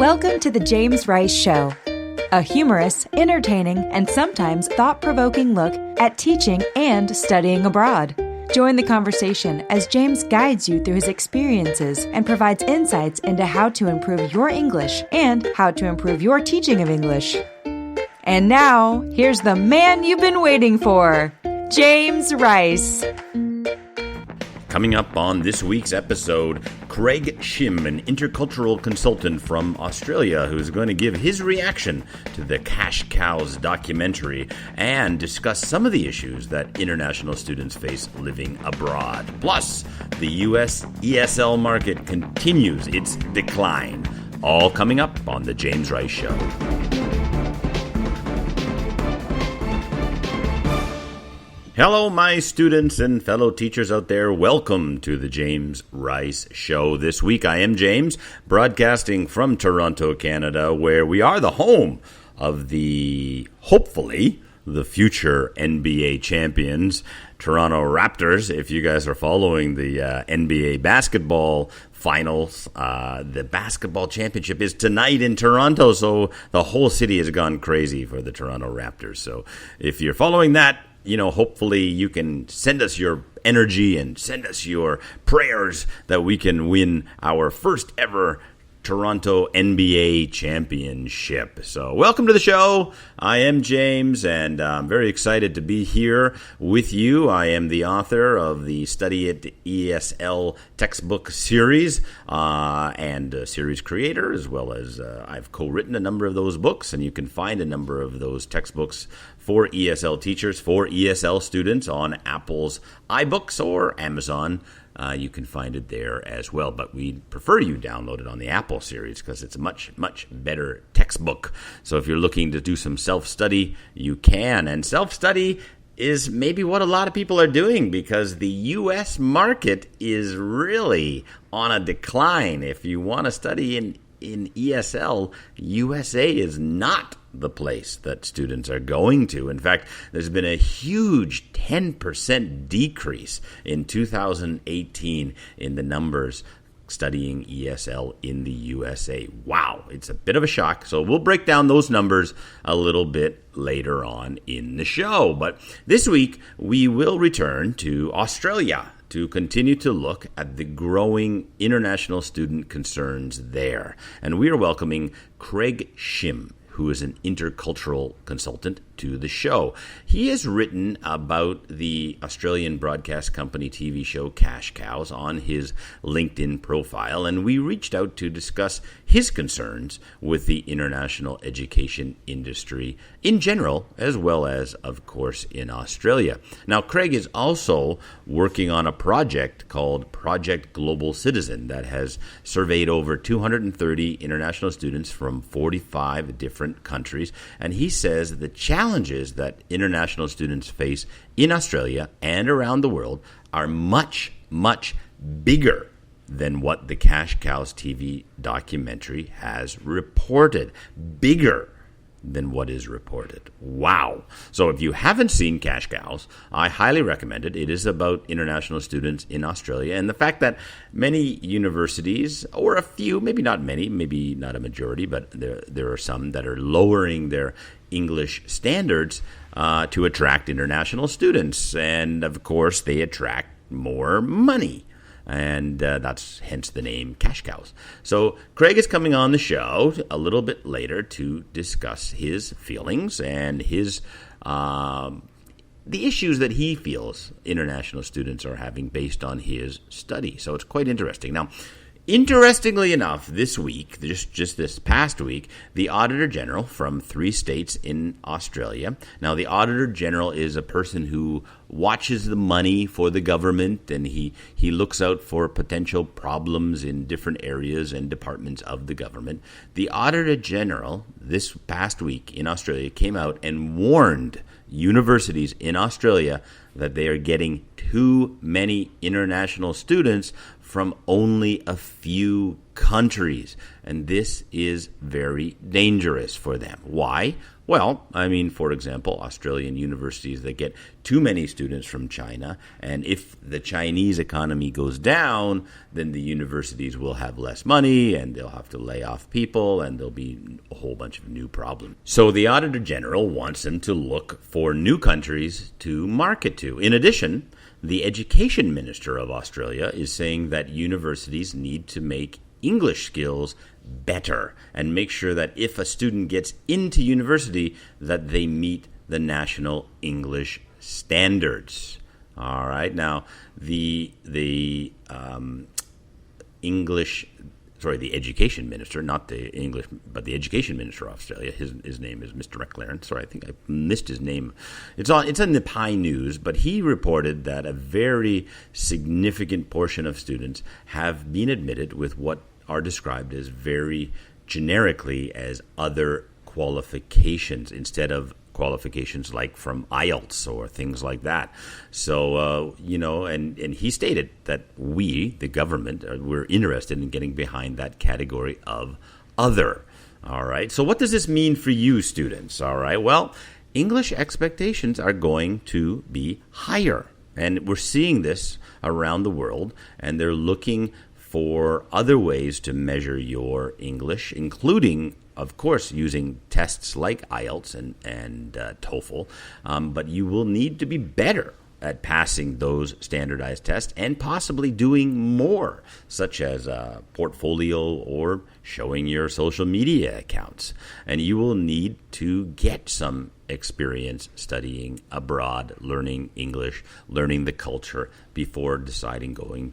Welcome to the James Rice Show, a humorous, entertaining, and sometimes thought-provoking look at teaching and studying abroad. Join the conversation as James guides you through his experiences and provides insights into how to improve your English and how to improve your teaching of English. And now, here's the man you've been waiting for, James Rice. Coming up on this week's episode, Craig Shim, an intercultural consultant from Australia, who's going to give his reaction to the Cash Cows documentary and discuss some of the issues that international students face living abroad. Plus, the U.S. ESL market continues its decline. All coming up on The James Rice Show. Hello, my students and fellow teachers out there. Welcome to the James Rice Show. This week, I am James, broadcasting from Toronto, Canada, where we are the home of hopefully, the future NBA champions, Toronto Raptors. If you guys are following the NBA basketball finals, the basketball championship is tonight in Toronto, so the whole city has gone crazy for the Toronto Raptors. So if you're following that, hopefully you can send us your energy and send us your prayers that we can win our first ever Toronto NBA championship. So welcome to the show. I am James, and I'm very excited to be here with you. I am the author of the Study It ESL textbook series and a series creator, as well as I've co-written a number of those books, and you can find a number of those textbooks for ESL teachers, for ESL students on Apple's iBooks or Amazon. You can find it there as well, but we'd prefer you download it on the Apple series because it's a much, much better textbook. So if you're looking to do some self-study, you can. And self-study is maybe what a lot of people are doing because the U.S. market is really on a decline. If you want to study in ESL, USA is not the place that students are going to. In fact, there's been a huge 10% decrease in 2018 in the numbers studying ESL in the USA. Wow, it's a bit of a shock. So we'll break down those numbers a little bit later on in the show. But this week, we will return to Australia to continue to look at the growing international student concerns there. And we are welcoming Craig Shim, who is an intercultural consultant, to the show. He has written about the Australian broadcast company TV show Cash Cows on his LinkedIn profile, and we reached out to discuss his concerns with the international education industry in general, as well as, of course, in Australia. Now, Craig is also working on a project called Project Global Citizen that has surveyed over 230 international students from 45 different countries, and he says the challenges that international students face in Australia and around the world are much, much bigger than what the Cash Cows TV documentary has reported. Bigger than what is reported. Wow. So if you haven't seen Cash Cows, I highly recommend it. It is about international students in Australia and the fact that many universities, or a few, maybe not many, maybe not a majority, but there are some that are lowering their English standards to attract international students. And of course, they attract more money. And that's hence the name Cash Cows. So Craig is coming on the show a little bit later to discuss his feelings and his the issues that he feels international students are having based on his study. So it's quite interesting. Now, interestingly enough, this week, just this past week, the Auditor General from 3 states in Australia. Now, the Auditor General is a person who watches the money for the government, and he looks out for potential problems in different areas and departments of the government. The Auditor General this past week in Australia came out and warned universities in Australia that they are getting too many international students from only a few countries. And this is very dangerous for them. Why? Well, I mean, for example, Australian universities that get too many students from China, and if the Chinese economy goes down, then the universities will have less money, and they'll have to lay off people, and there'll be a whole bunch of new problems. So the Auditor General wants them to look for new countries to market to. In addition, the Education Minister of Australia is saying that universities need to make English skills better and make sure that if a student gets into university that they meet the national English standards. All right. Now, the Education Minister, not the English, but the Education Minister of Australia. His name is Mr. McLaren. Sorry, I think I missed his name. It's in the Pi News, but he reported that a very significant portion of students have been admitted with what are described as very generically as other qualifications instead of qualifications like from IELTS or things like that. So, and he stated that we, the government, we're interested in getting behind that category of other. All right. So what does this mean for you, students? All right. Well, English expectations are going to be higher. And we're seeing this around the world, and they're looking for other ways to measure your English, including, of course, using tests like IELTS and TOEFL, but you will need to be better at passing those standardized tests and possibly doing more, such as a portfolio or showing your social media accounts. And you will need to get some experience studying abroad, learning English, learning the culture before deciding to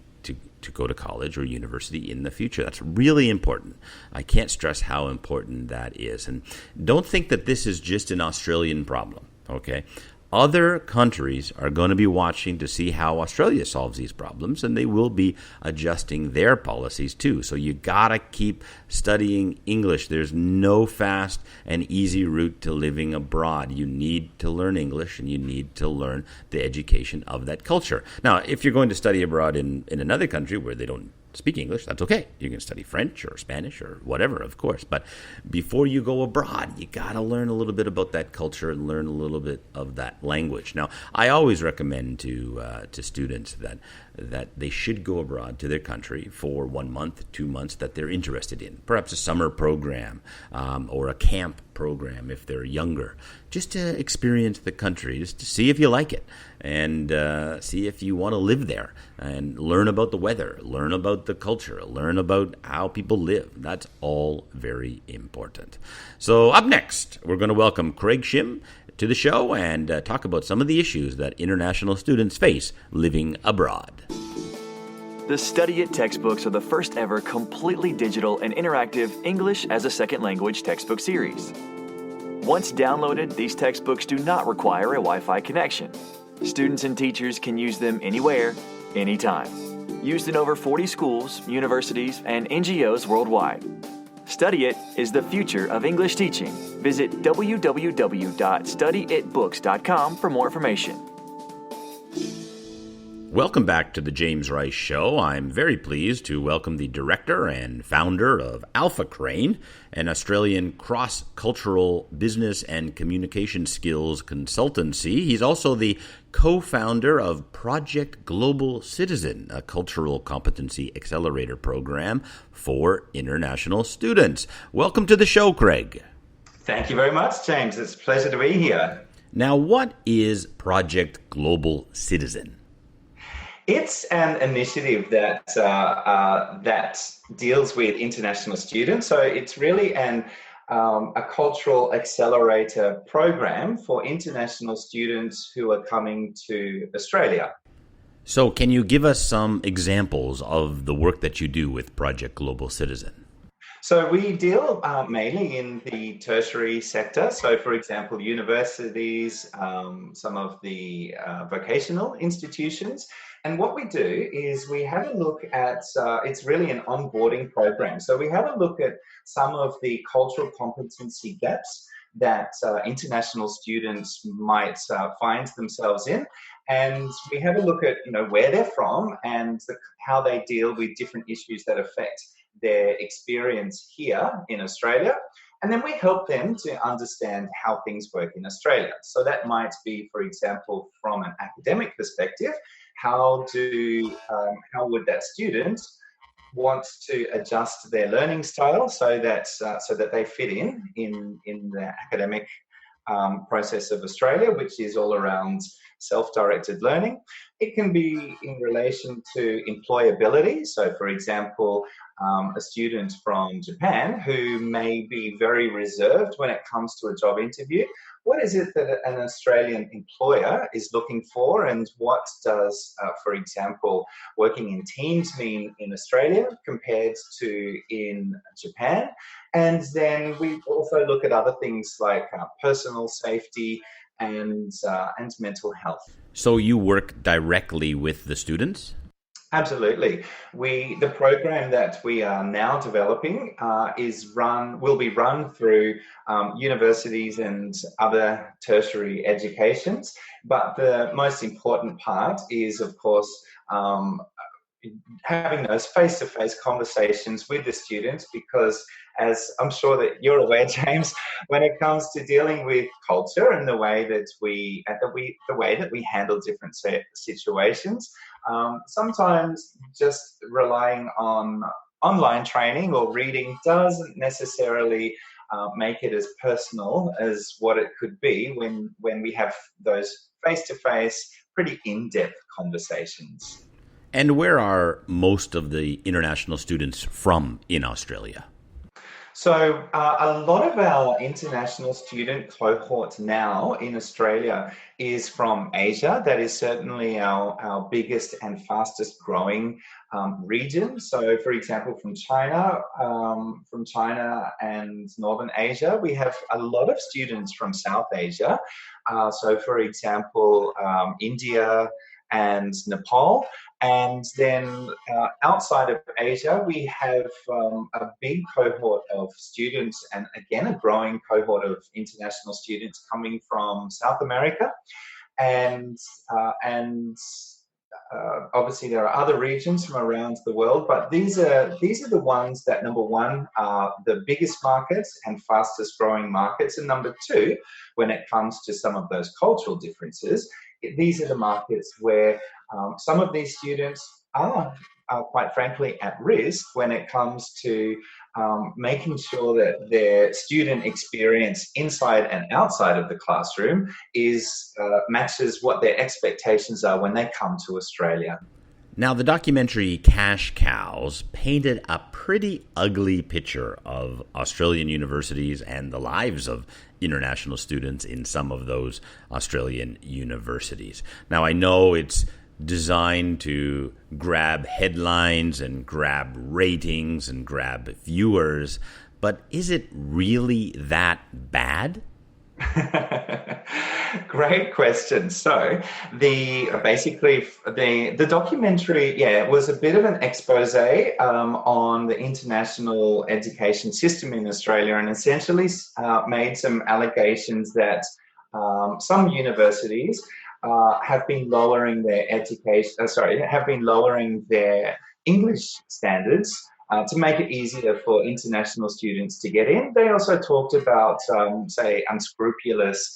go to college or university in the future. That's really important. I can't stress how important that is. And don't think that this is just an Australian problem, okay? Other countries are going to be watching to see how Australia solves these problems, and they will be adjusting their policies too. So you got to keep studying English. There's no fast and easy route to living abroad. You need to learn English, and you need to learn the education of that culture. Now, if you're going to study abroad in another country where they don't speak English, that's okay. You can study French or Spanish or whatever, of course. But before you go abroad, you got to learn a little bit about that culture and learn a little bit of that language. Now, I always recommend to students that they should go abroad to their country for 1 month, 2 months that they're interested in. Perhaps a summer program or a camp program if they're younger, just to experience the country, just to see if you like it and see if you want to live there and learn about the weather, learn about the culture, learn about how people live. That's all very important. So up next, we're going to welcome Craig Shim to the show and talk about some of the issues that international students face living abroad. The Study It textbooks are the first ever completely digital and interactive English as a second language textbook series. Once downloaded, these textbooks do not require a Wi-Fi connection. Students and teachers can use them anywhere, anytime. Used in over 40 schools, universities, and NGOs worldwide. Study It is the future of English teaching. Visit www.studyitbooks.com for more information. Welcome back to the James Rice Show. I'm very pleased to welcome the director and founder of Alpha Crane, an Australian cross-cultural business and communication skills consultancy. He's also the co-founder of Project Global Citizen, a cultural competency accelerator program for international students. Welcome to the show, Craig. Thank you very much, James. It's a pleasure to be here. Now, what is Project Global Citizen? It's an initiative that deals with international students. So it's really a cultural accelerator program for international students who are coming to Australia. So can you give us some examples of the work that you do with Project Global Citizen? So we deal mainly in the tertiary sector. So, for example, universities, some of the vocational institutions. And what we do is we have a look at, it's really an onboarding program. So we have a look at some of the cultural competency gaps that international students might find themselves in. And we have a look at, where they're from and how they deal with different issues that affect their experience here in Australia. And then we help them to understand how things work in Australia. So that might be, for example, from an academic perspective, how would that student want to adjust their learning style so that they fit in the academic process of Australia, which is all around self-directed learning. It can be in relation to employability. So, for example, a student from Japan who may be very reserved when it comes to a job interview. What is it that an Australian employer is looking for, and what does, for example, working in teams mean in Australia compared to in Japan? And then we also look at other things like personal safety and mental health. So you work directly with the students? Absolutely. The program that we are now developing will be run through universities and other tertiary educations. But the most important part is, of course, having those face-to-face conversations with the students, because as I'm sure that you're aware, James, when it comes to dealing with culture and the way that we handle different situations, sometimes just relying on online training or reading doesn't necessarily make it as personal as what it could be when we have those face-to-face, pretty in-depth conversations. And where are most of the international students from in Australia? So a lot of our international student cohort now in Australia is from Asia. That is certainly our biggest and fastest growing region. So, for example, from China and Northern Asia, we have a lot of students from South Asia. So, for example, India and Nepal. And then outside of Asia, we have a big cohort of students, and again, a growing cohort of international students coming from South America. And obviously there are other regions from around the world, but these are the ones that, number one, are the biggest markets and fastest growing markets. And number two, when it comes to some of those cultural differences, these are the markets where some of these students are quite frankly at risk when it comes to making sure that their student experience inside and outside of the classroom matches what their expectations are when they come to Australia. Now, the documentary Cash Cows painted a pretty ugly picture of Australian universities and the lives of international students in some of those Australian universities. Now, I know it's designed to grab headlines and grab ratings and grab viewers, but is it really that bad? Great question. So the documentary, was a bit of an expose on the international education system in Australia, and essentially made some allegations that some universities have been lowering their English standards to make it easier for international students to get in. They also talked about, unscrupulous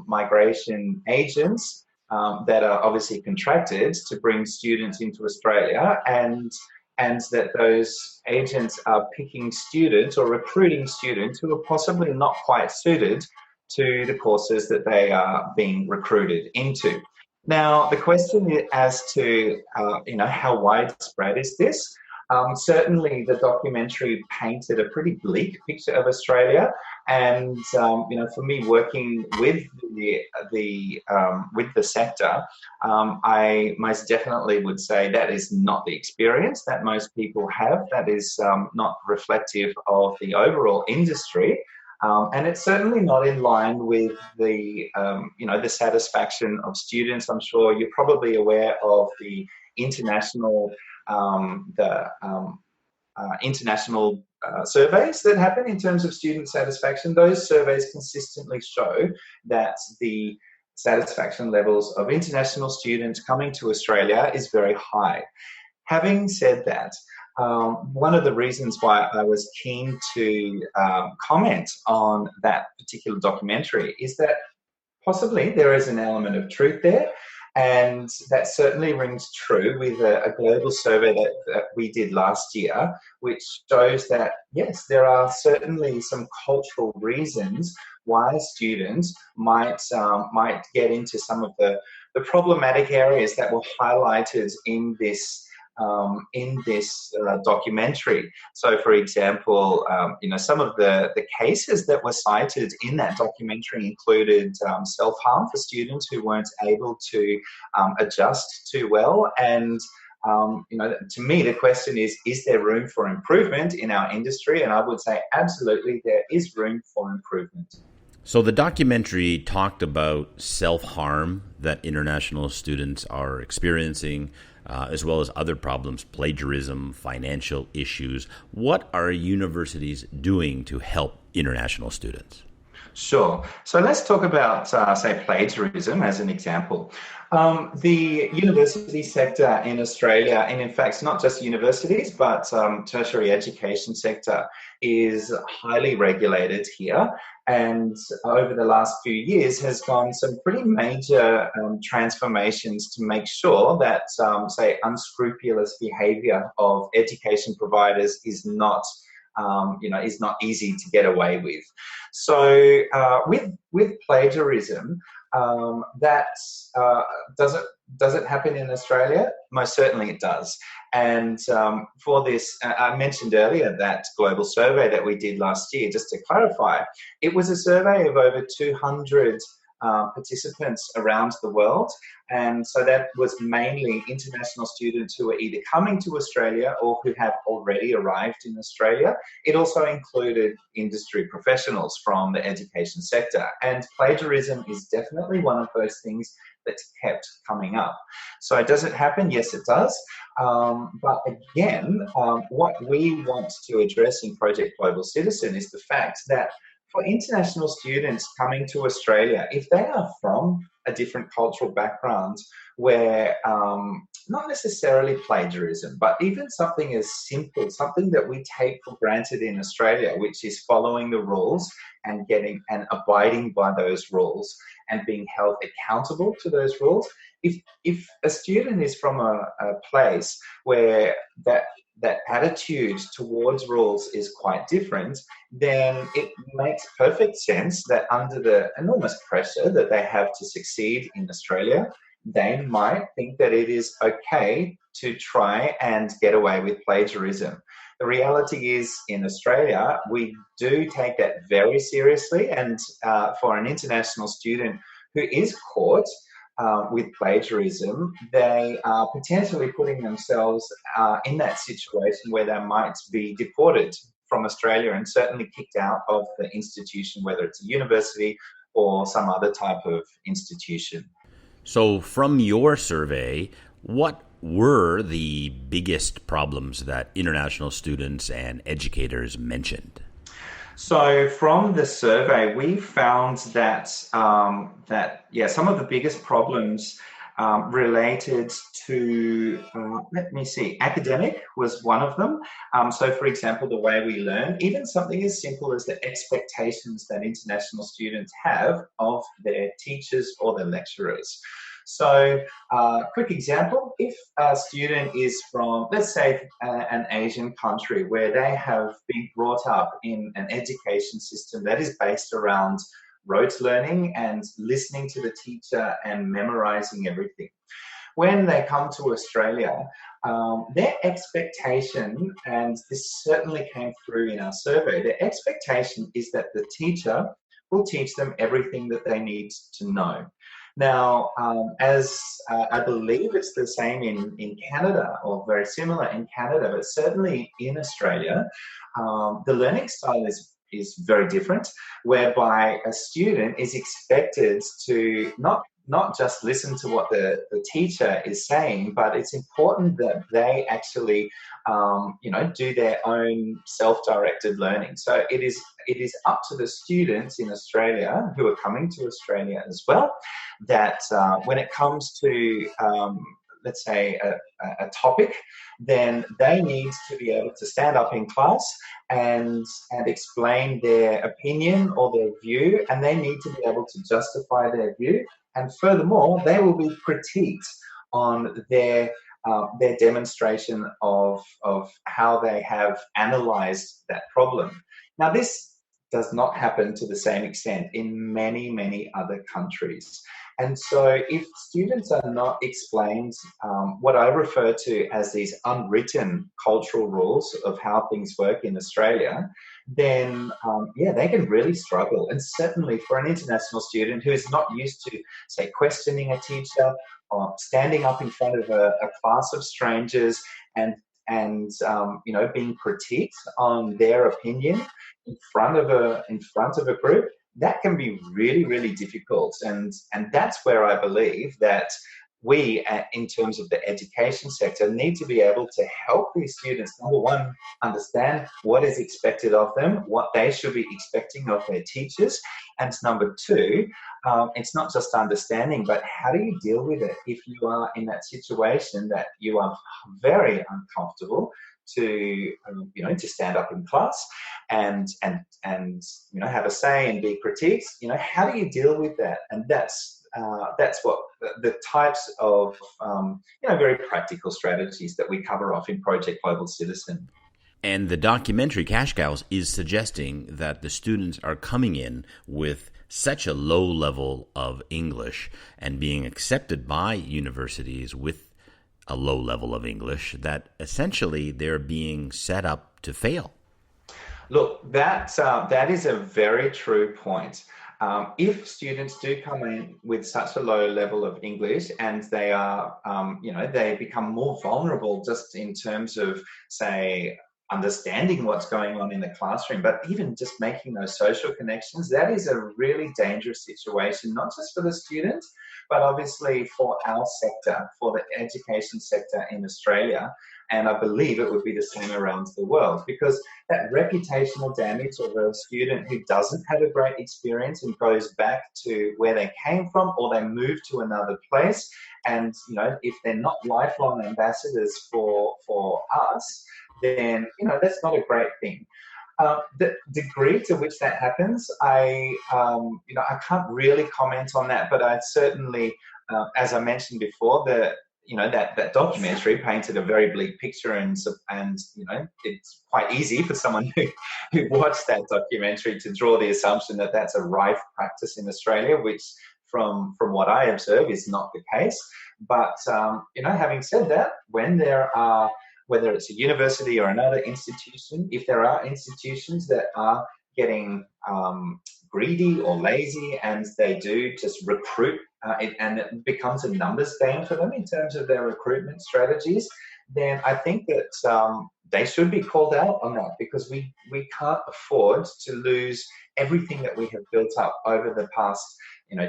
migration agents that are obviously contracted to bring students into Australia, and that those agents are picking students or recruiting students who are possibly not quite suited to the courses that they are being recruited into. Now, the question as to how widespread is this? Certainly, the documentary painted a pretty bleak picture of Australia, and for me, working with the sector, I most definitely would say that is not the experience that most people have. That is not reflective of the overall industry. And it's certainly not in line with the satisfaction of students. I'm sure you're probably aware of the international surveys that happen in terms of student satisfaction. Those surveys consistently show that the satisfaction levels of international students coming to Australia is very high. Having said that, one of the reasons why I was keen to comment on that particular documentary is that possibly there is an element of truth there, and that certainly rings true with a global survey that we did last year, which shows that, yes, there are certainly some cultural reasons why students might get into some of the problematic areas that were highlighted in this documentary. So, for example, some of the cases that were cited in that documentary included self-harm for students who weren't able to adjust too well. And to me, the question is there room for improvement in our industry? And I would say absolutely there is room for improvement. So the documentary talked about self-harm that international students are experiencing, as well as other problems, plagiarism, financial issues. What are universities doing to help international students? Sure. So let's talk about, say, plagiarism as an example. The university sector in Australia, and in fact, not just universities, but tertiary education sector is highly regulated here. And over the last few years has gone some pretty major transformations to make sure that, say, unscrupulous behaviour of education providers is not easy to get away with. So with plagiarism, does it happen in Australia? Most certainly it does. And for this, I mentioned earlier that global survey that we did last year. Just to clarify, it was a survey of over 200 participants around the world. And so that was mainly international students who were either coming to Australia or who have already arrived in Australia. It also included industry professionals from the education sector. And plagiarism is definitely one of those things that's kept coming up. So does it happen? Yes, it does. But again, what we want to address in Project Global Citizen is the fact that for international students coming to Australia, if they are from a different cultural background where not necessarily plagiarism, but even something as simple, something that we take for granted in Australia, which is following the rules and abiding by those rules and being held accountable to those rules. If a student is from a place where that attitude towards rules is quite different, then it makes perfect sense that under the enormous pressure that they have to succeed in Australia, they might think that it is okay to try and get away with plagiarism. The reality is, in Australia, we do take that very seriously, and for an international student who is caught with plagiarism, they are potentially putting themselves in that situation where they might be deported from Australia and certainly kicked out of the institution, whether it's a university or some other type of institution. So from your survey, what were the biggest problems that international students and educators mentioned? So from the survey, we found that some of the biggest problems related to, academic was one of them. So for example, the way we learn, even something as simple as the expectations that international students have of their teachers or their lecturers. So, quick example, if a student is from, let's say, an Asian country where they have been brought up in an education system that is based around rote learning and listening to the teacher and memorizing everything. When they come to Australia, their expectation, and this certainly came through in our survey, their expectation is that the teacher will teach them everything that they need to know. Now, as I believe it's the same in Canada, or very similar in Canada, but certainly in Australia, the learning style is very different, whereby a student is expected to not just listen to what the teacher is saying, but it's important that they actually, do their own self-directed learning. So it is up to the students in Australia who are coming to Australia as well, that when it comes to, let's say, a topic, then they need to be able to stand up in class and explain their opinion or their view, and they need to be able to justify their view. And furthermore, they will be critiqued on their demonstration of how they have analyzed that problem. Now, this does not happen to the same extent in many, many other countries. And so if students are not explained what I refer to as these unwritten cultural rules of how things work in Australia, then they can really struggle. And certainly for an international student who is not used to, say, questioning a teacher or standing up in front of a class of strangers and being critiqued on their opinion in front of a group, that can be really, really difficult. And that's where I believe that we, in terms of the education sector, need to be able to help these students, number one, understand what is expected of them, what they should be expecting of their teachers. And number two, it's not just understanding, but how do you deal with it if you are in that situation that you are very uncomfortable to stand up in class and have a say and be critiqued. How do you deal with that? And that's what the types of very practical strategies that we cover off in Project Global Citizen. And the documentary Cash Cows is suggesting that the students are coming in with such a low level of English and being accepted by universities with a low level of English that essentially they're being set up to fail. Look, that is a very true point. If students do come in with such a low level of English and they are, they become more vulnerable just in terms of, say, understanding what's going on in the classroom, but even just making those social connections, that is a really dangerous situation, not just for the students, but obviously for our sector, for the education sector in Australia. And I believe it would be the same around the world, because that reputational damage of a student who doesn't have a great experience and goes back to where they came from, or they move to another place, and if they're not lifelong ambassadors for us, then that's not a great thing. The degree to which that happens, I can't really comment on that, but I certainly, as I mentioned before, that documentary painted a very bleak picture, and it's quite easy for someone who watched that documentary to draw the assumption that that's a rife practice in Australia, which from what I observe is not the case. But having said that, when there are, whether it's a university or another institution, if there are institutions that are getting greedy or lazy and they do just recruit and it becomes a numbers game for them in terms of their recruitment strategies, then I think that they should be called out on that, because we can't afford to lose everything that we have built up over the past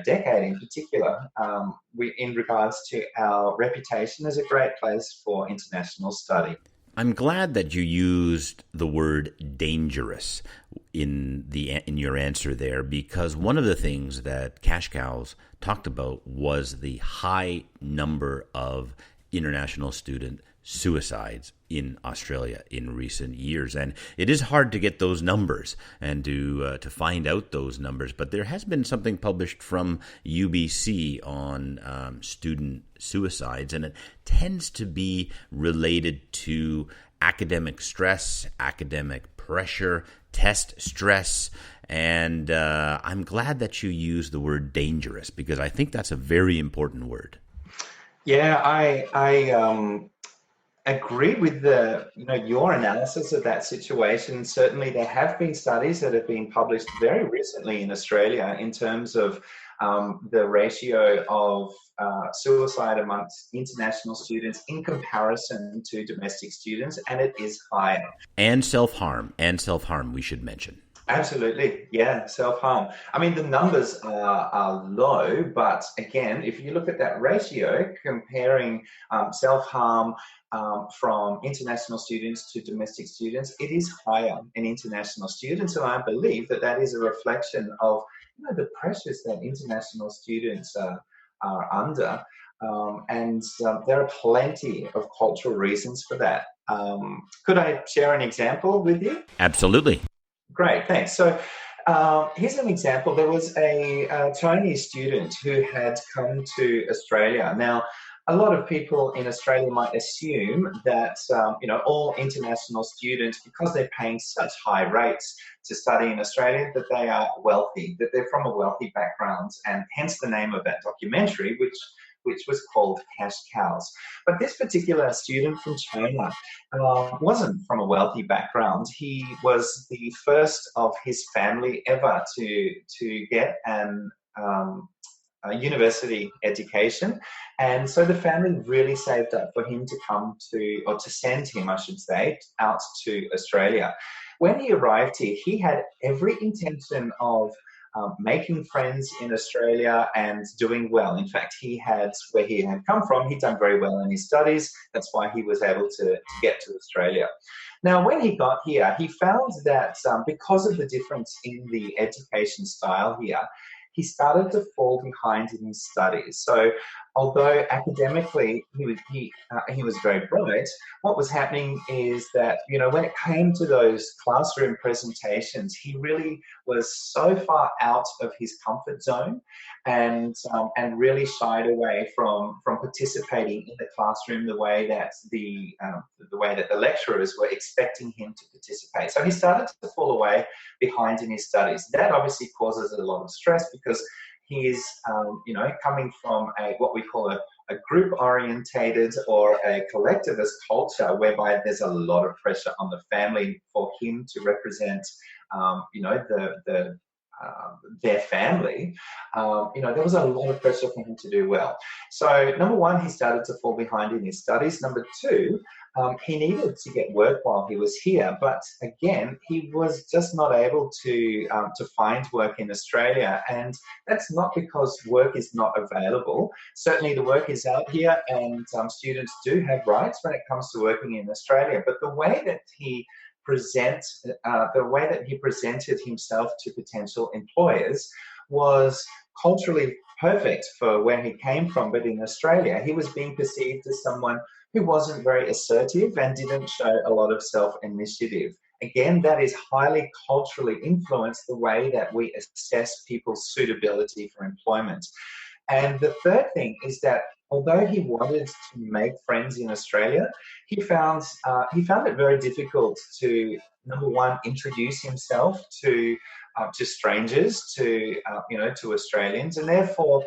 decade in particular, in regards to our reputation as a great place for international study. I'm glad that you used the word dangerous in your answer there, because one of the things that Cash Cows talked about was the high number of international student suicides in Australia in recent years. And it is hard to get those numbers and to find out those numbers. But there has been something published from UBC on student suicides, and it tends to be related to academic stress, academic pressure, test stress. And I'm glad that you used the word dangerous, because I think that's a very important word. Yeah, I agree with your analysis of that situation. Certainly, there have been studies that have been published very recently in Australia in terms of the ratio of suicide amongst international students in comparison to domestic students, and it is higher. And self-harm, we should mention. Absolutely, yeah, self-harm. I mean, the numbers are low, but again, if you look at that ratio, comparing self-harm from international students to domestic students, it is higher in international students, and I believe that is a reflection of the pressures that international students are under. And there are plenty of cultural reasons for that. Could I share an example with you? Absolutely. Great, thanks. So here's an example. There was a Chinese student who had come to Australia. Now, a lot of people in Australia might assume that all international students, because they're paying such high rates to study in Australia, that they are wealthy, that they're from a wealthy background, and hence the name of that documentary, which was called Cash Cows. But this particular student from China wasn't from a wealthy background. He was the first of his family ever to get a university education. And so the family really saved up for him to send him, I should say, out to Australia. When he arrived here, he had every intention of making friends in Australia and doing well. In fact, where he had come from, he'd done very well in his studies. That's why he was able to get to Australia. Now, when he got here, he found that because of the difference in the education style here, he started to fall behind in his studies. So although academically he was very bright, what was happening is that, when it came to those classroom presentations, he really was so far out of his comfort zone and really shied away from participating in the classroom the way that the lecturers were expecting him to participate. So he started to fall away behind in his studies. That obviously causes a lot of stress because he is, coming from what we call a group-orientated or a collectivist culture, whereby there's a lot of pressure on the family for him to represent, their family. There was a lot of pressure for him to do well. So number one, he started to fall behind in his studies. Number two, he needed to get work while he was here, but again, he was just not able to find work in Australia, and that's not because work is not available. Certainly, the work is out here, and students do have rights when it comes to working in Australia. But the way that he presented himself to potential employers was culturally perfect for where he came from. But in Australia, he was being perceived as someone who wasn't very assertive and didn't show a lot of self-initiative. Again, that is highly culturally influenced the way that we assess people's suitability for employment. And the third thing is that although he wanted to make friends in Australia, he found it very difficult to, number one, introduce himself to strangers, to Australians, and therefore,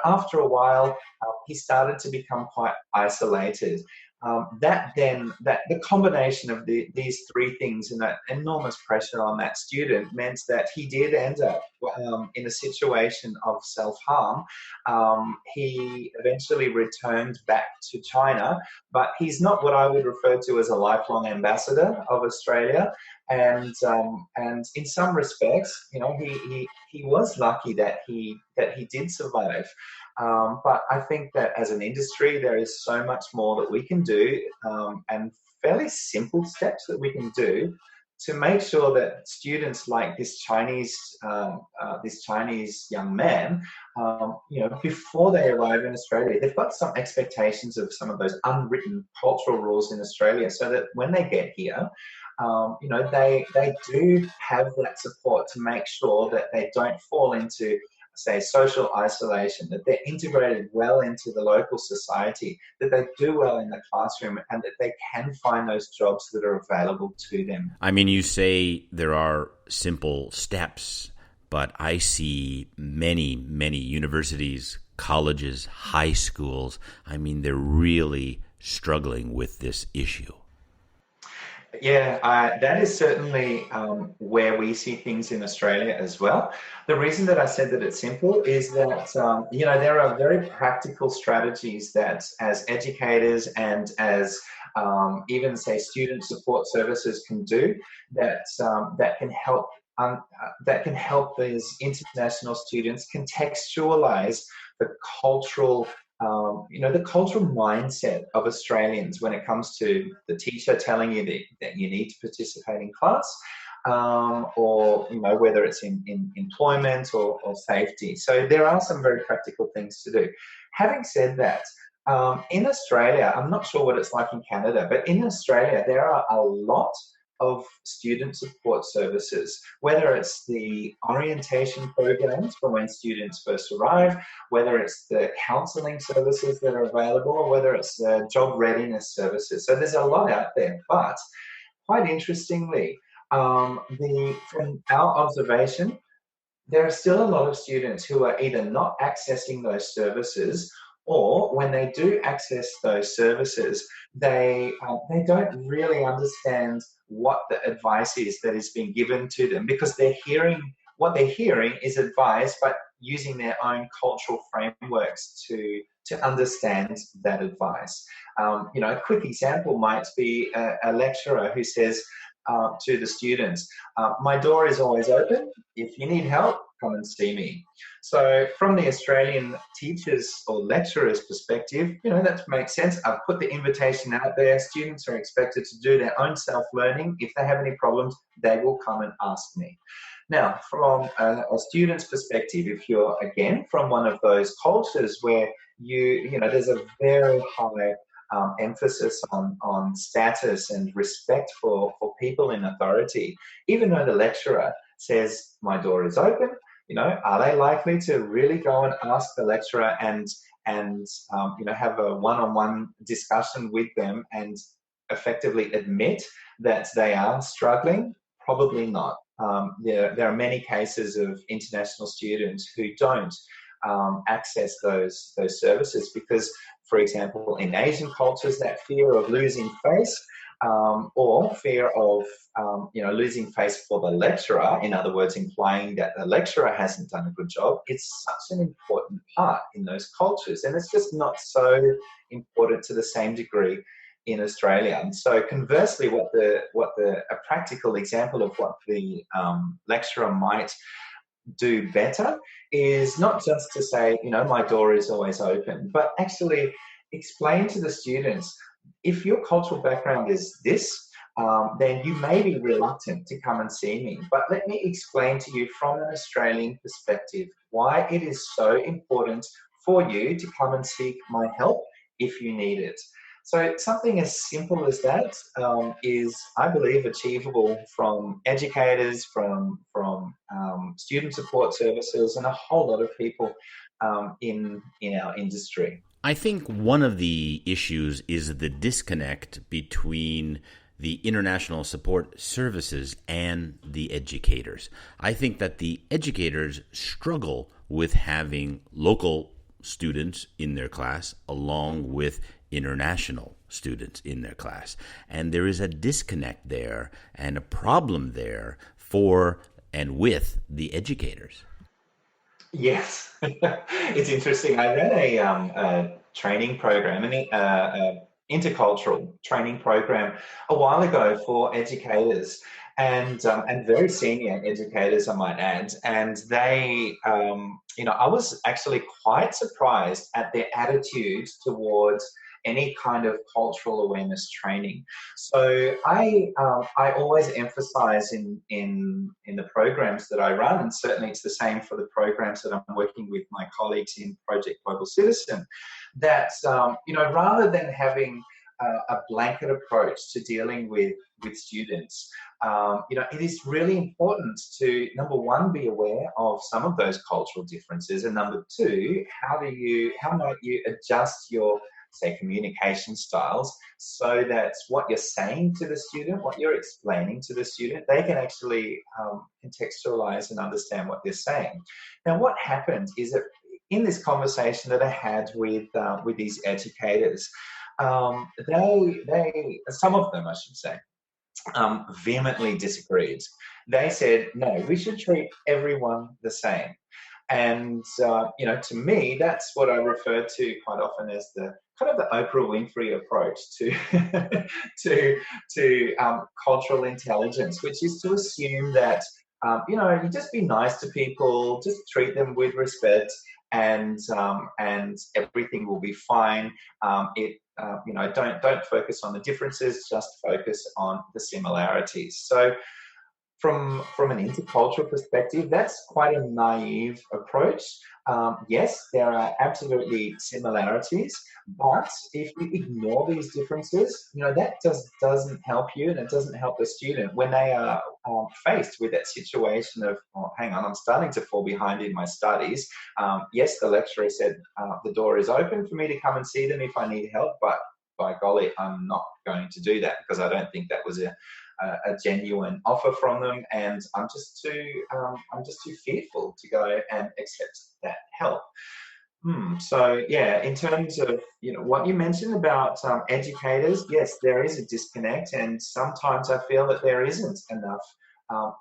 after a while, he started to become quite isolated. The combination of these three things and that enormous pressure on that student meant that he did end up in a situation of self-harm. He eventually returned back to China, but he's not what I would refer to as a lifelong ambassador of Australia. And in some respects, he was lucky that he did survive. But I think that as an industry, there is so much more that we can do, and fairly simple steps that we can do to make sure that students like this Chinese young man, before they arrive in Australia, they've got some expectations of some of those unwritten cultural rules in Australia, so that when they get here, they do have that support to make sure that they don't fall into, say, social isolation, that they're integrated well into the local society, that they do well in the classroom, and that they can find those jobs that are available to them. I mean, you say there are simple steps, but I see many, many universities, colleges, high schools. I mean, they're really struggling with this issue. Yeah, that is certainly where we see things in Australia as well. The reason that I said that it's simple is that, there are very practical strategies that as educators and as even, say, student support services can do that can help these international students contextualize the cultural the cultural mindset of Australians when it comes to the teacher telling you that you need to participate in class, or whether it's in employment or safety. So there are some very practical things to do. Having said that, in Australia, I'm not sure what it's like in Canada, but in Australia, there are a lot of student support services, whether it's the orientation programs for when students first arrive, whether it's the counselling services that are available, or whether it's the job readiness services. So there's a lot out there, but quite interestingly, from our observation, there are still a lot of students who are either not accessing those services, or when they do access those services, they don't really understand what the advice is that is being given to them, because what they're hearing is advice, but using their own cultural frameworks to understand that advice. A quick example might be a lecturer who says to the students, "My door is always open. If you need help, come and see me." So from the Australian teachers or lecturers perspective, that makes sense. I've put the invitation out there. Students are expected to do their own self-learning. If they have any problems, they will come and ask me. Now, from a student's perspective, if you're, again, from one of those cultures where there's a very high emphasis on status and respect for people in authority, even though the lecturer says, "My door is open," are they likely to really go and ask the lecturer and have a one-on-one discussion with them and effectively admit that they are struggling? Probably not. There are many cases of international students who don't access those services because, for example, in Asian cultures, that fear of losing face or fear of losing face for the lecturer, in other words, implying that the lecturer hasn't done a good job, it's such an important part in those cultures, and it's just not so important to the same degree in Australia. And so conversely, a practical example of what the lecturer might do better is not just to say, "My door is always open," but actually explain to the students, if your cultural background is this, then you may be reluctant to come and see me. But let me explain to you from an Australian perspective why it is so important for you to come and seek my help if you need it. So something as simple as that is, I believe, achievable from educators, from student support services, and a whole lot of people in our industry. I think one of the issues is the disconnect between the international support services and the educators. I think that the educators struggle with having local students in their class along with international students in their class. And there is a disconnect there and a problem there for and with the educators. Yes, it's interesting. I ran a training program, an intercultural training program a while ago for educators and very senior educators, I might add. And they, I was actually quite surprised at their attitudes towards any kind of cultural awareness training. So I always emphasize in the programs that I run, and certainly it's the same for the programs that I'm working with my colleagues in Project Global Citizen, that rather than having a blanket approach to dealing with students, it is really important to, number one, be aware of some of those cultural differences, and number two, how might you adjust your, say, communication styles so that what you're saying to the student, what you're explaining to the student, they can actually contextualize and understand what they're saying. Now, what happened is that in this conversation that I had with these educators, they some of them, I should say, vehemently disagreed. They said, "No, we should treat everyone the same." And, to me, that's what I refer to quite often as the kind of the Oprah Winfrey approach to cultural intelligence, which is to assume that, you just be nice to people, just treat them with respect, and everything will be fine. Don't focus on the differences, just focus on the similarities. So from an intercultural perspective, that's quite a naive approach. Yes, there are absolutely similarities, but if you ignore these differences, that doesn't help you, and it doesn't help the student when they are faced with that situation of, oh, hang on, I'm starting to fall behind in my studies. Yes, the lecturer said the door is open for me to come and see them if I need help, but by golly, I'm not going to do that because I don't think that was a genuine offer from them, and I'm just too fearful to go and accept that help. So yeah, in terms of what you mentioned about educators, yes, there is a disconnect, and sometimes I feel that there isn't enough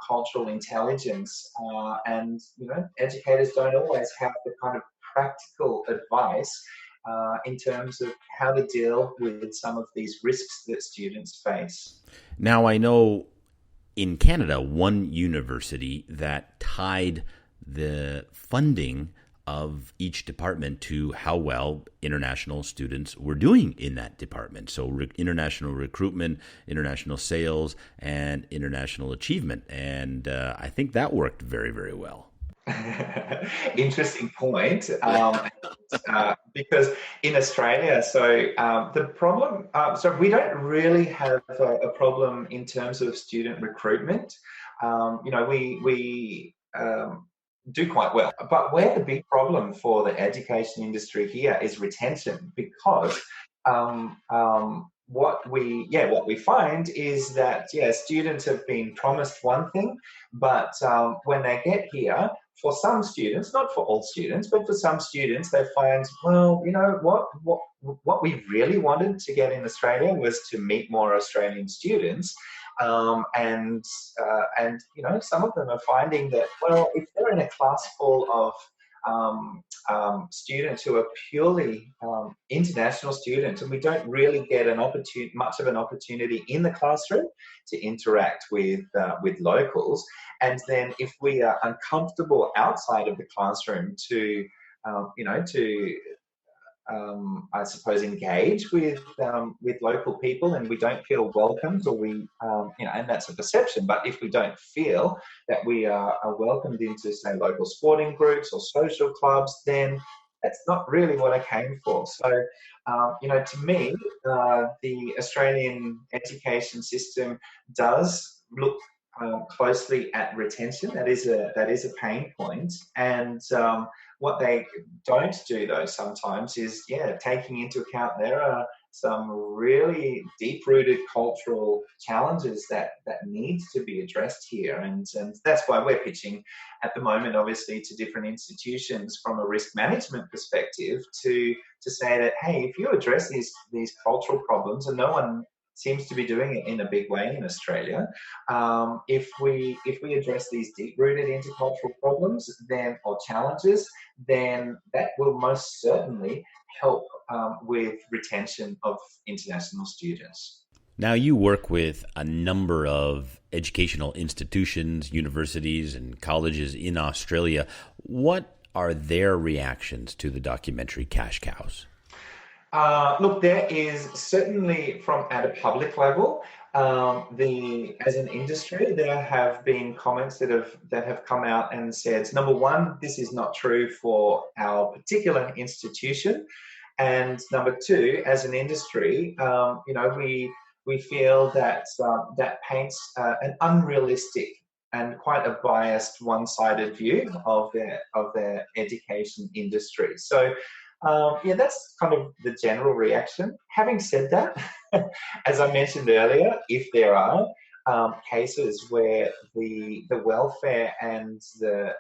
cultural intelligence, and educators don't always have the kind of practical advice in terms of how to deal with some of these risks that students face. Now, I know in Canada, one university that tied the funding of each department to how well international students were doing in that department. So international recruitment, international sales, and international achievement. And I think that worked very, very well. Interesting point, because in Australia, the problem, so we don't really have a problem in terms of student recruitment. We do quite well, but where the big problem for the education industry here is retention, because what we find is that students have been promised one thing, but when they get here, for some students, not for all students, but for some students, they find, well, what we really wanted to get in Australia was to meet more Australian students. And some of them are finding that, well, if they're in a class full of students who are purely international students, and we don't really get much of an opportunity in the classroom to interact with locals, and then if we are uncomfortable outside of the classroom to I suppose engage with local people, and we don't feel welcomed, or and that's a perception. But if we don't feel that we are welcomed into, say, local sporting groups or social clubs, then that's not really what I came for. So, to me, the Australian education system does look closely at retention. That is a pain point, and what they don't do, though, sometimes is, taking into account there are some really deep-rooted cultural challenges that need to be addressed here. And that's why we're pitching at the moment, obviously, to different institutions from a risk management perspective to say that, hey, if you address these cultural problems, and no one seems to be doing it in a big way in Australia. If we address these deep-rooted intercultural problems, or challenges, then that will most certainly help with retention of international students. Now, you work with a number of educational institutions, universities, and colleges in Australia. What are their reactions to the documentary Cash Cows? Look, there is certainly, from at a public level, as an industry, there have been comments that have come out and said, number one, this is not true for our particular institution, and number two, as an industry, we feel that that paints an unrealistic and quite a biased, one-sided view of their education industry. So. That's kind of the general reaction. Having said that, as I mentioned earlier, if there are cases where the welfare and the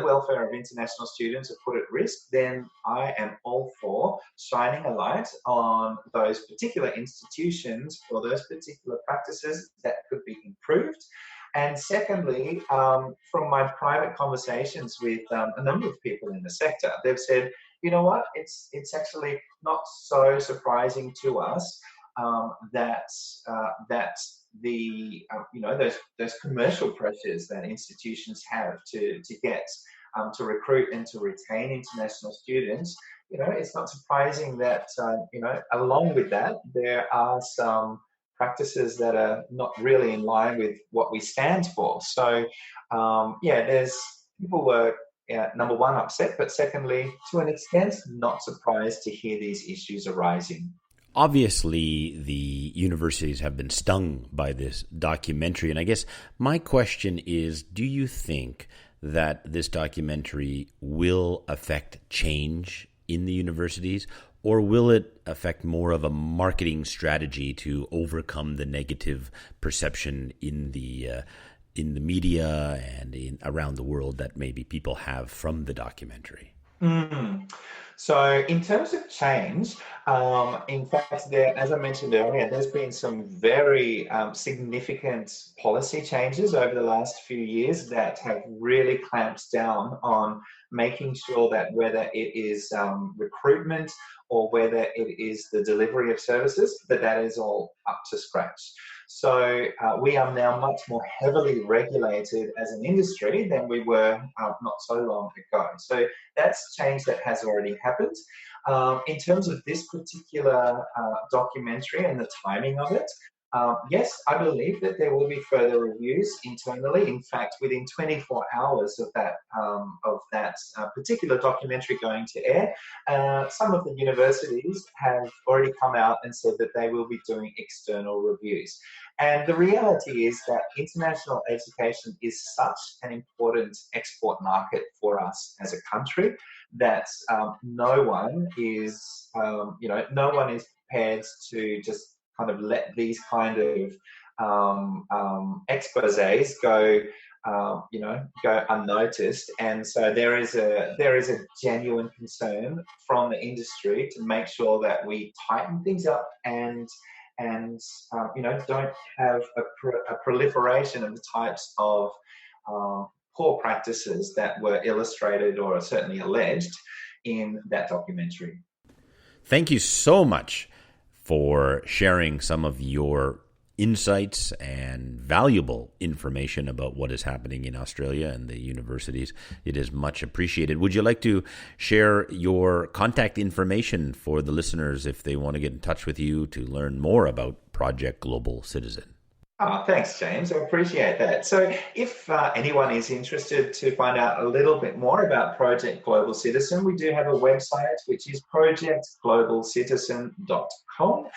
welfare of international students are put at risk, then I am all for shining a light on those particular institutions or those particular practices that could be improved. And secondly, from my private conversations with a number of people in the sector, they've said, you know what, it's actually not so surprising to us that the those commercial pressures that institutions have to get to recruit and to retain international students. It's not surprising that along with that there are some practices that are not really in line with what we stand for. So, there's people were, number one, upset, but secondly, to an extent, not surprised to hear these issues arising. Obviously, the universities have been stung by this documentary. And I guess my question is, do you think that this documentary will affect change in the universities, or will it affect more of a marketing strategy to overcome the negative perception in the media and around the world that maybe people have from the documentary? So in terms of change, in fact, as I mentioned earlier, there's been some very significant policy changes over the last few years that have really clamped down on making sure that whether it is recruitment or whether it is the delivery of services, that is all up to scratch. So we are now much more heavily regulated as an industry than we were not so long ago. So that's change that has already happened. In terms of this particular documentary and the timing of it, yes, I believe that there will be further reviews internally. In fact, within 24 hours of that particular documentary going to air, some of the universities have already come out and said that they will be doing external reviews. And the reality is that international education is such an important export market for us as a country that no one is prepared to just kind of let these kind of exposés go unnoticed. And so there is a genuine concern from the industry to make sure that we tighten things up and don't have a proliferation of the types of poor practices that were illustrated or certainly alleged in that documentary. Thank you so much for sharing some of your insights and valuable information about what is happening in Australia and the universities. It is much appreciated. Would you like to share your contact information for the listeners if they want to get in touch with you to learn more about Project Global Citizen? Oh, thanks, James. I appreciate that. So if anyone is interested to find out a little bit more about Project Global Citizen, we do have a website, which is projectglobalcitizen.com.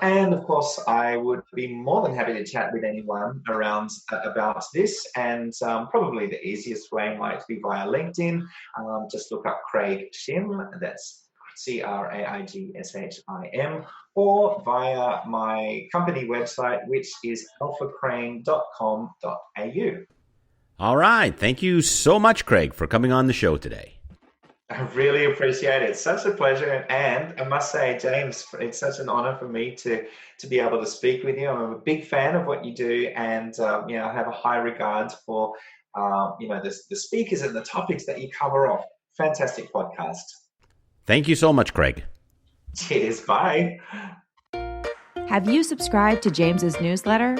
And of course, I would be more than happy to chat with anyone around about this. And probably the easiest way might be via LinkedIn. Just look up Craig Shim. That's CRAIGSHIM, or via my company website, which is alphacrane.com.au. All right. Thank you so much, Craig, for coming on the show today. I really appreciate it. It's such a pleasure. And I must say, James, it's such an honor for me to be able to speak with you. I'm a big fan of what you do, and I have a high regard for the speakers and the topics that you cover off. Fantastic podcast. Thank you so much, Craig. Cheers. Bye. Have you subscribed to James's newsletter?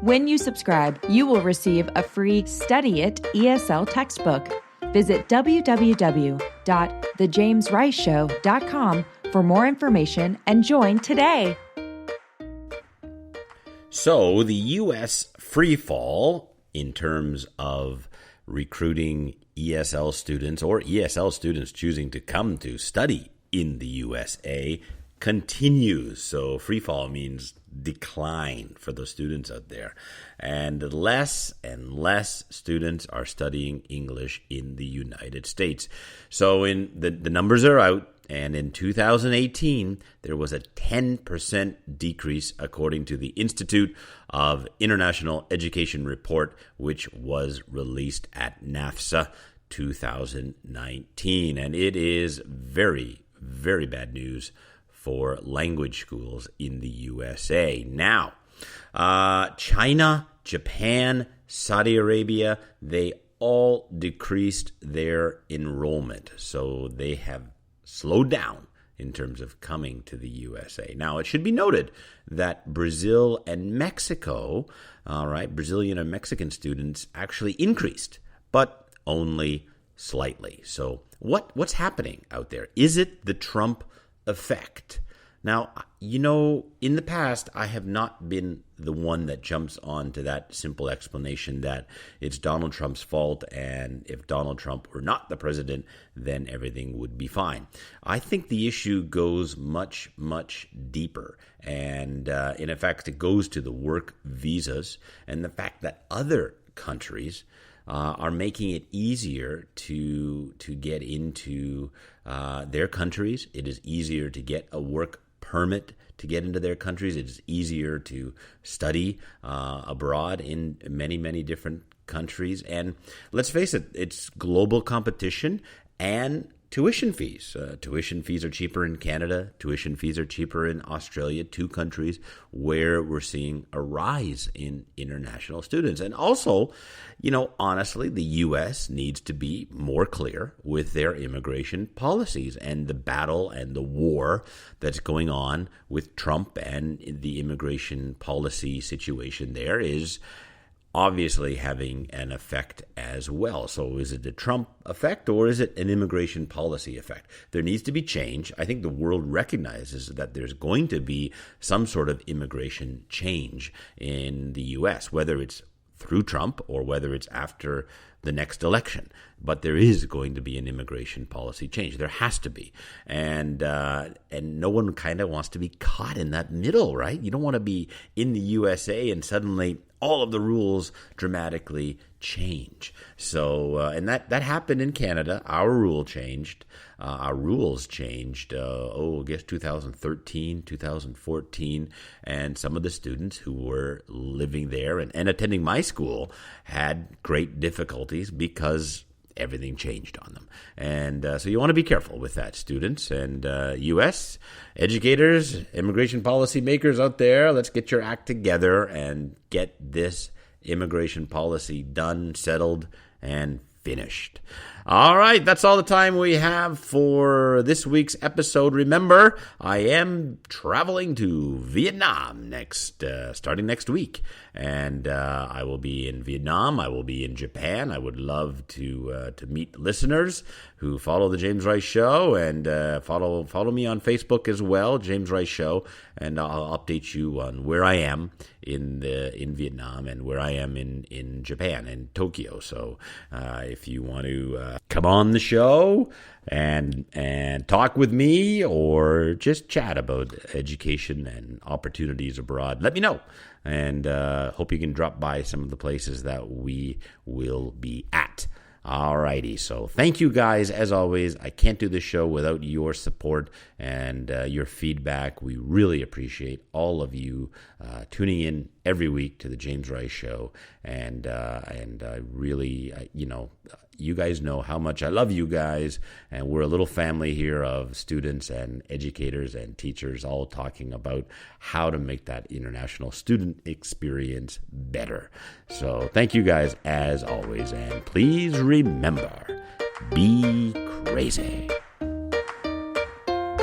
When you subscribe, you will receive a free Study It ESL textbook. Visit www.thejamesriceshow.com for more information and join today. So the U.S. freefall in terms of recruiting ESL students or ESL students choosing to come to study in the USA continues. So freefall means decline for those students out there. And less students are studying English in the United States. So in the numbers are out, and in 2018, there was a 10% decrease according to the Institute of International Education report, which was released at NAFSA 2019. And it is very, very bad news for language schools in the USA. Now, China, Japan, Saudi Arabia, they all decreased their enrollment. So they have slowed down in terms of coming to the USA. Now, it should be noted that Brazil and Mexico, Brazilian and Mexican students actually increased, but only slightly. So what's happening out there? Is it the Trump effect? Now, in the past, I have not been the one that jumps on to that simple explanation that it's Donald Trump's fault, and if Donald Trump were not the president, then everything would be fine. I think the issue goes much, much deeper. And in effect, it goes to the work visas and the fact that other countries are making it easier to get into their countries. It is easier to get a work permit to get into their countries. It is easier to study abroad in many, many different countries. And let's face it, it's global competition and tuition fees. Tuition fees are cheaper in Canada. Tuition fees are cheaper in Australia, two countries where we're seeing a rise in international students. And also, honestly, the U.S. needs to be more clear with their immigration policies, and the battle and the war that's going on with Trump and the immigration policy situation there is obviously having an effect as well. So is it a Trump effect or is it an immigration policy effect? There needs to be change. I think the world recognizes that there's going to be some sort of immigration change in the U.S., whether it's through Trump or whether it's after the next election. But there is going to be an immigration policy change. There has to be. And no one kind of wants to be caught in that middle, right? You don't want to be in the USA and suddenly all of the rules dramatically change. So, and that happened in Canada. Our rules changed. I guess 2013, 2014. And some of the students who were living there and attending my school had great difficulties because everything changed on them. And so you want to be careful with that, students. And U.S. educators, immigration policy makers out there, let's get your act together and get this immigration policy done, settled, and finished. All right, that's all the time we have for this week's episode. Remember, I am traveling to Vietnam starting next week. And I will be in Vietnam. I will be in Japan. I would love to meet listeners who follow the James Rice Show, and follow me on Facebook as well, James Rice Show, and I'll update you on where I am in Vietnam and where I am in Japan, in Tokyo. So if you want to come on the show and talk with me or just chat about education and opportunities abroad, let me know. And hope you can drop by some of the places that we will be at. Alrighty, so thank you guys. As always, I can't do this show without your support and your feedback. We really appreciate all of you tuning in every week to the James Rice Show. And I really, you guys know how much I love you guys, and we're a little family here of students and educators and teachers all talking about how to make that international student experience better. So thank you guys as always, and please remember, be crazy.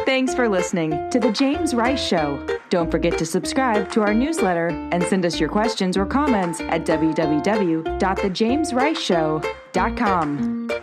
Thanks for listening to The James Rice Show. Don't forget to subscribe to our newsletter and send us your questions or comments at www.thejamesriceshow.com.